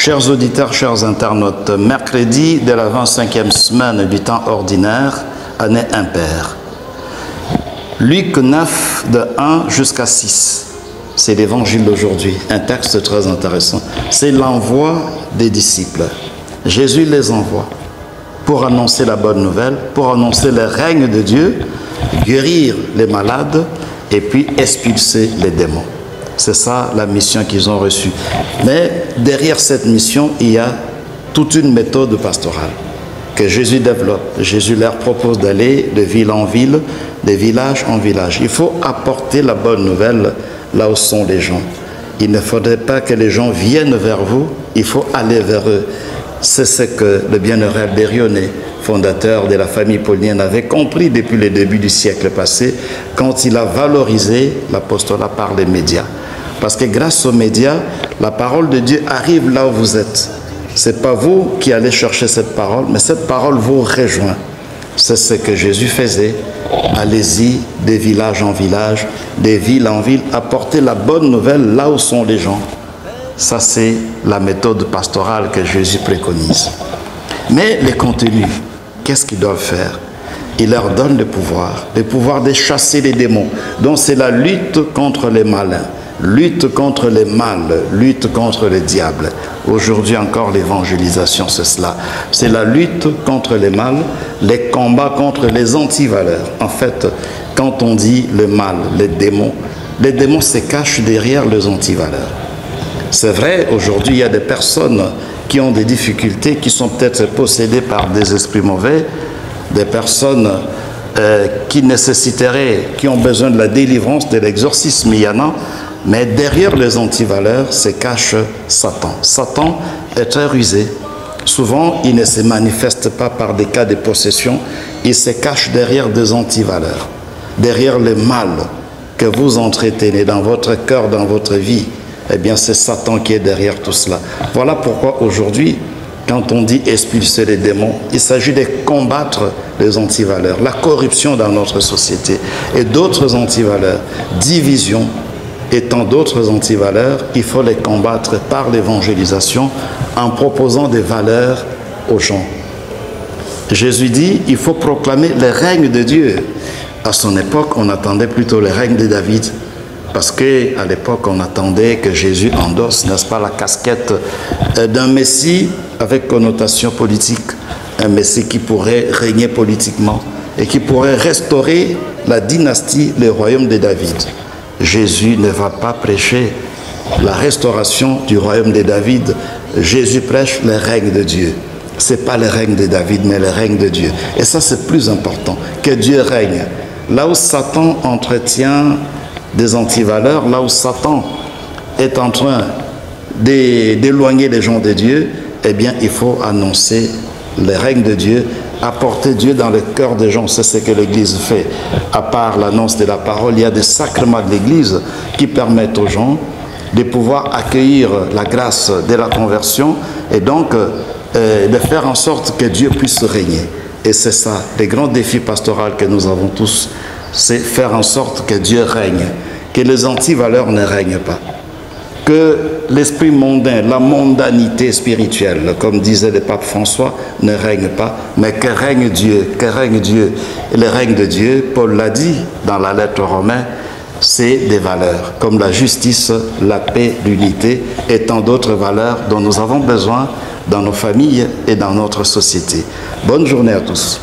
Chers auditeurs, chers internautes, mercredi de la 25e semaine du temps ordinaire, année impaire. Luc 9, de 1 jusqu'à 6. C'est l'évangile d'aujourd'hui, un texte très intéressant. C'est l'envoi des disciples. Jésus les envoie pour annoncer la bonne nouvelle, pour annoncer le règne de Dieu, guérir les malades et puis expulser les démons. C'est ça la mission qu'ils ont reçue. Mais derrière cette mission, il y a toute une méthode pastorale que Jésus développe. Jésus leur propose d'aller de ville en ville, de village en village. Il faut apporter la bonne nouvelle là où sont les gens. Il ne faudrait pas que les gens viennent vers vous, il faut aller vers eux. C'est ce que le bienheureux Albérione, fondateur de la famille paulinienne, avait compris depuis le début du siècle passé, quand il a valorisé l'apostolat par les médias. Parce que grâce aux médias, la parole de Dieu arrive là où vous êtes. Ce n'est pas vous qui allez chercher cette parole, mais cette parole vous rejoint. C'est ce que Jésus faisait. Allez-y, des villages en village, des villes en ville, apportez la bonne nouvelle là où sont les gens. Ça, c'est la méthode pastorale que Jésus préconise. Mais les contenus, qu'est-ce qu'ils doivent faire? Il leur donne le pouvoir de chasser les démons. Donc, c'est la lutte contre les malins, lutte contre les mâles, lutte contre les diables. Aujourd'hui encore, l'évangélisation, c'est cela. C'est la lutte contre les mâles, les combats contre les antivaleurs. En fait, quand on dit le mal, les démons se cachent derrière les antivaleurs. C'est vrai, aujourd'hui, il y a des personnes qui ont des difficultés, qui sont peut-être possédées par des esprits mauvais, des personnes qui nécessiteraient, qui ont besoin de la délivrance, de l'exorcisme, il y en a, mais derrière les antivaleurs se cache Satan. Satan est très rusé. Souvent, il ne se manifeste pas par des cas de possession, il se cache derrière des antivaleurs, derrière le mal que vous entretenez dans votre cœur, dans votre vie. Eh bien, c'est Satan qui est derrière tout cela. Voilà pourquoi aujourd'hui, quand on dit expulser les démons, il s'agit de combattre les antivaleurs, la corruption dans notre société et d'autres antivaleurs, division et tant d'autres antivaleurs. Il faut les combattre par l'évangélisation en proposant des valeurs aux gens. Jésus dit, il faut proclamer le règne de Dieu. À son époque, on attendait plutôt le règne de David. Parce qu'à l'époque, on attendait que Jésus endosse, n'est-ce pas, la casquette d'un Messie avec connotation politique. Un Messie qui pourrait régner politiquement et qui pourrait restaurer la dynastie, le royaume de David. Jésus ne va pas prêcher la restauration du royaume de David. Jésus prêche le règne de Dieu. Ce n'est pas le règne de David, mais le règne de Dieu. Et ça, c'est plus important, que Dieu règne. Là où Satan entretient des antivaleurs, là où Satan est en train d'éloigner les gens de Dieu, eh bien, il faut annoncer le règne de Dieu, apporter Dieu dans le cœur des gens. C'est ce que l'Église fait. À part l'annonce de la parole, il y a des sacrements de l'Église qui permettent aux gens de pouvoir accueillir la grâce de la conversion et donc de faire en sorte que Dieu puisse régner. Et c'est ça, le grand défi pastoral que nous avons tous, c'est faire en sorte que Dieu règne, que les antivaleurs ne règnent pas, que l'esprit mondain, la mondanité spirituelle, comme disait le pape François, ne règne pas, mais que règne Dieu, que règne Dieu. Et le règne de Dieu, Paul l'a dit dans la lettre aux Romains, c'est des valeurs, comme la justice, la paix, l'unité et tant d'autres valeurs dont nous avons besoin dans nos familles et dans notre société. Bonne journée à tous.